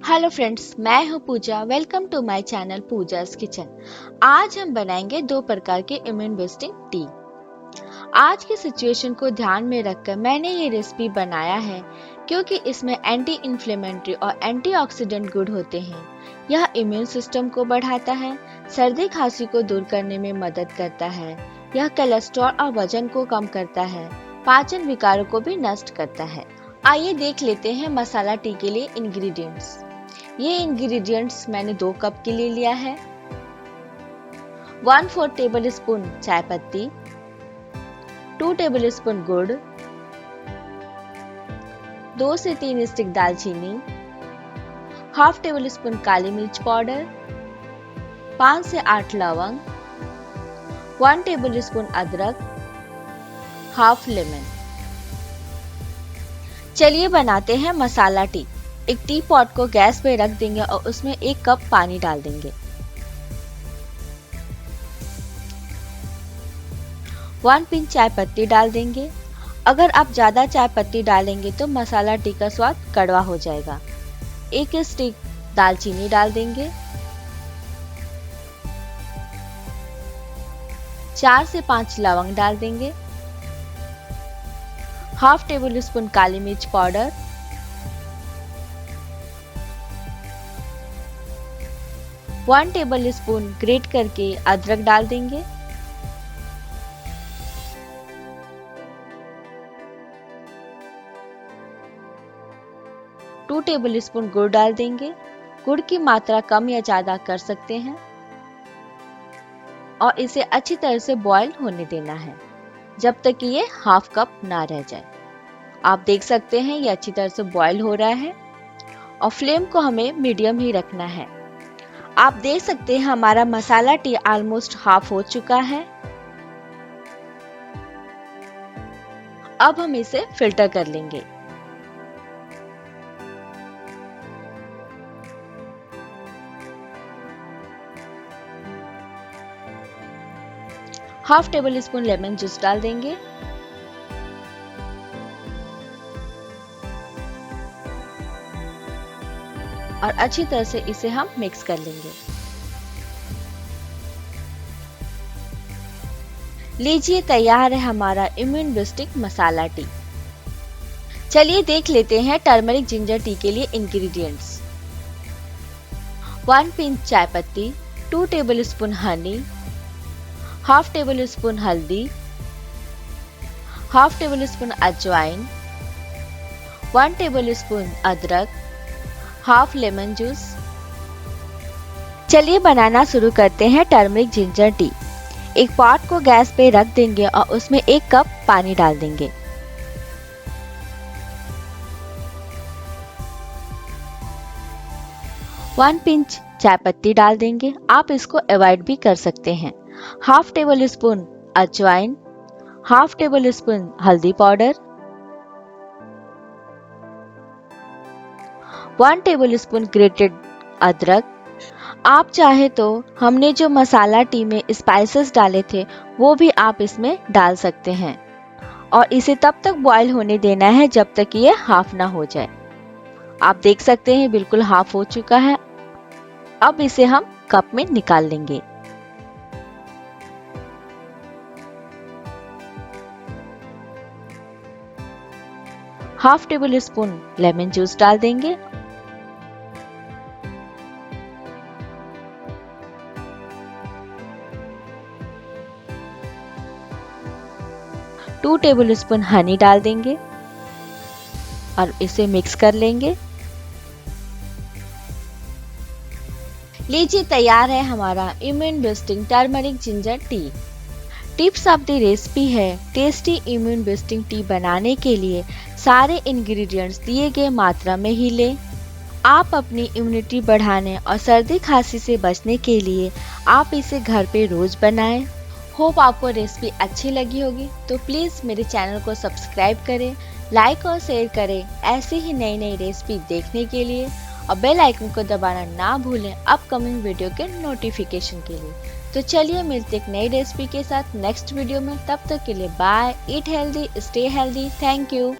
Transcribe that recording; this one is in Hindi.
हेलो फ्रेंड्स, मैं हूं Pooja. Welcome to my channel Pooja's kitchen. आज हम बनाएंगे दो प्रकार के इम्यून बूस्टिंग टी। आज की सिचुएशन को ध्यान में रखकर मैंने ये रेसिपी बनाया है क्योंकि इसमें एंटी इन्फ्लेमेटरी और एंटीऑक्सीडेंट गुण होते हैं। यह इम्यून सिस्टम को बढ़ाता है, सर्दी खांसी को दूर करने में मदद करता है। यह कोलेस्ट्रॉल और वजन को कम करता है, पाचन विकारों को भी नष्ट करता है। आइए देख लेते हैं मसाला टी के लिए इंग्रेडिएंट्स। ये इंग्रेडिएंट्स मैंने 2 कप के लिए लिया है। 1/4 टेबल स्पून चाय पत्ती, 2 टेबल स्पून गुड़, 2 से 3 स्टिक दालचीनी, हाफ टेबल स्पून काली मिर्च पाउडर, 5 से 8 लवंग, 1 टेबल स्पून अदरक, हाफ लेमन। चलिए बनाते हैं मसाला टी। एक टी पॉट को गैस पे रख देंगे और उसमें 1 कप पानी डाल देंगे। 1 पिंच चाय पत्ती डाल देंगे। अगर आप ज्यादा चाय पत्ती डालेंगे तो मसाला टी का स्वाद कड़वा हो जाएगा। 1 स्टिक दालचीनी डाल देंगे। 4 से 5 लवंग डाल देंगे। हाफ टेबल स्पून काली मिर्च पाउडर, 1 टेबल स्पून ग्रेट करके अदरक डाल देंगे। टू टेबल स्पून गुड़ डाल देंगे। गुड़ की मात्रा कम या ज्यादा कर सकते हैं और इसे अच्छी तरह से बॉईल होने देना है जब तक कि ये हाफ कप ना रह जाए। आप देख सकते हैं ये अच्छी तरह से बॉईल हो रहा है और फ्लेम को हमें मीडियम ही रखना है। आप देख सकते हैं हमारा मसाला टी ऑलमोस्ट हाफ हो चुका है। अब हम इसे फिल्टर कर लेंगे। Half table spoon lemon juice डाल देंगे। और अच्छी तरह से इसे हम मिक्स कर लेंगे। लीजिए तैयार है हमारा इम्यून बूस्टिंग मसाला टी। चलिए देख लेते हैं टर्मरिक जिंजर टी के लिए इंग्रेडिएंट्स। 1 पिंच चाय पत्ती, 2 table spoon Honey, half table spoon हल्दी, हाफ टेबल स्पून अजवाइन, 1 टेबल स्पून अदरक, हाफ लेमन जूस। चलिए बनाना शुरू करते हैं टर्मरिक जिंजर टी। एक पॉट को गैस पे रख देंगे और उसमें 1 कप पानी डाल देंगे। वन पिंच चाय पत्ती डाल देंगे। आप इसको अवॉइड भी कर सकते हैं। हाफ टेबल स्पून अजवाइन, हाफ टेबल स्पून हल्दी पाउडर, 1 टेबल स्पून ग्रेटेड अदरक। आप चाहे तो हमने जो मसाला टी में स्पाइसेस डाले थे वो भी आप इसमें डाल सकते हैं और इसे तब तक बॉईल होने देना है जब तक कि ये हाफ ना हो जाए। आप देख सकते हैं बिल्कुल हाफ हो चुका है। अब इसे हम कप में निकाल लेंगे। Half table spoon lemon juice डाल देंगे। टू टेबल स्पून हनी डाल देंगे और इसे मिक्स कर लेंगे। लीजिए तैयार है हमारा immune boosting turmeric ginger tea. Tips of the recipe है, टेस्टी इम्यून बूस्टिंग टी बनाने के लिए सारे इंग्रेडिएंट्स दिए गए मात्रा में ही लें। आप अपनी इम्यूनिटी बढ़ाने और सर्दी खांसी से बचने के लिए आप इसे घर पे रोज बनाएं। होप आपको रेसिपी अच्छी लगी होगी, तो प्लीज़ मेरे चैनल को सब्सक्राइब करें, लाइक और शेयर करें ऐसी ही नई नई रेसिपी देखने के लिए और बेल आइकन को दबाना ना भूलें अपकमिंग वीडियो के नोटिफिकेशन के लिए। तो चलिए मिलते एक नई रेसिपी के साथ नेक्स्ट वीडियो में। तब तक के लिए bye, eat healthy, stay healthy, thank you.